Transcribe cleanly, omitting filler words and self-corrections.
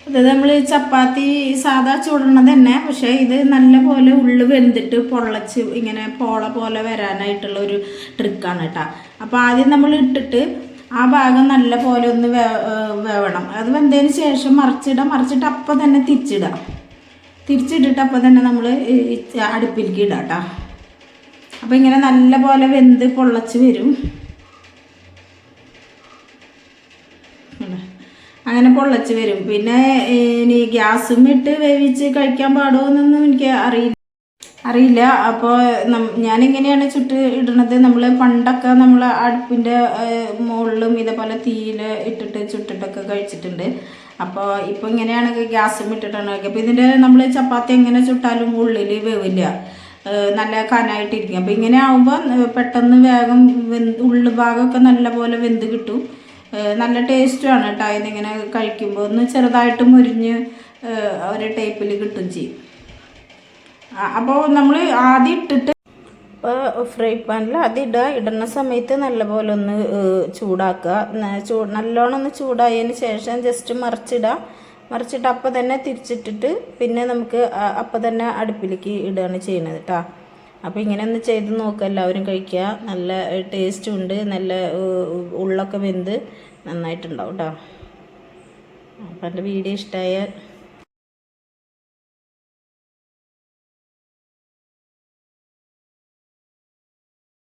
ഇത് നമ്മൾ ചപ്പാത്തി സാധാ ചൂടണത് തന്നെ, പക്ഷേ ഇത് നല്ല പോലെ ഉള്ളു വെന്തിട്ട് പൊള്ളച്ച് ഇങ്ങനെ പോള പോലെ വരാനായിട്ടുള്ള ഒരു ട്രിക്കാണ് കേട്ടോ. അപ്പോൾ ആദ്യം നമ്മൾ ഇട്ടിട്ട് ആ ഭാഗം നല്ല പോലെ ഒന്ന് വേവണം. അത് വെന്തതിന് ശേഷം മറിച്ചിട്ട് അപ്പം തന്നെ തിരിച്ചിട്ടിട്ട് അപ്പം തന്നെ നമ്മൾ അടുപ്പിലേക്ക് ഇടാം കേട്ടോ. അപ്പോൾ ഇങ്ങനെ നല്ല പോലെ വെന്ത് പൊള്ളച്ച് വരും. അങ്ങനെ പൊള്ളച്ച് വരും. പിന്നെ ഇനി ഗ്യാസും ഇട്ട് വേവിച്ച് കഴിക്കാൻ പാടുമോയെന്നൊന്നും എനിക്ക് അറിയില്ല. അപ്പോൾ ഞാനിങ്ങനെയാണ് ചുട്ട് ഇടുന്നത്. നമ്മൾ പണ്ടൊക്കെ നമ്മൾ അടുപ്പിൻ്റെ മുകളിലും ഇതേപോലെ തീയിൽ ഇട്ടിട്ട് ചുട്ടിട്ടൊക്കെ കഴിച്ചിട്ടുണ്ട്. അപ്പോൾ ഇപ്പോൾ ഇങ്ങനെയാണ് ഗ്യാസും ഇട്ടിട്ടാണ് കഴിക്കുക. അപ്പോൾ ഇതിൻ്റെ നമ്മൾ ചപ്പാത്തി എങ്ങനെ ചുട്ടാലും ഉള്ളിൽ വേവില്ല, നല്ല കനായിട്ടിരിക്കും. അപ്പോൾ ഇങ്ങനെ ആകുമ്പോൾ പെട്ടെന്ന് വേഗം ഉള്ളു ഭാഗമൊക്കെ നല്ല പോലെ വെന്ത് കിട്ടും. നല്ല ടേസ്റ്റുമാണ് കേട്ടോ. ഇതിങ്ങനെ കഴിക്കുമ്പോൾ ഒന്ന് ചെറുതായിട്ട് മുരിഞ്ഞ് ഒരു ടൈപ്പിൽ കിട്ടും ചെയ്യും. അപ്പോൾ നമ്മൾ ആദ്യം ഇട്ടിട്ട് ഫ്രൈ പാനിൽ ആദ്യം ഇടുന്ന സമയത്ത് നല്ലപോലെ ഒന്ന് ചൂടാക്കുക. നല്ലോണം ഒന്ന് ചൂടായതിന് ശേഷം ജസ്റ്റ് മറിച്ചിട്ട് അപ്പം തന്നെ തിരിച്ചിട്ടിട്ട് പിന്നെ നമുക്ക് അപ്പം തന്നെ അടുപ്പിലേക്ക് ഇടുകയാണ് ചെയ്യുന്നത് കേട്ടോ. അപ്പോൾ ഇങ്ങനെ ഒന്ന് ചെയ്ത് നോക്കുക, എല്ലാവരും കഴിക്കുക. നല്ല ടേസ്റ്റും ഉണ്ട്, നല്ല ഉള്ളൊക്കെ വെന്ത് നന്നായിട്ടുണ്ടാവും കേട്ടോ. അപ്പോൾ എൻ്റെ വീഡിയോ ഇഷ്ടമായാൽ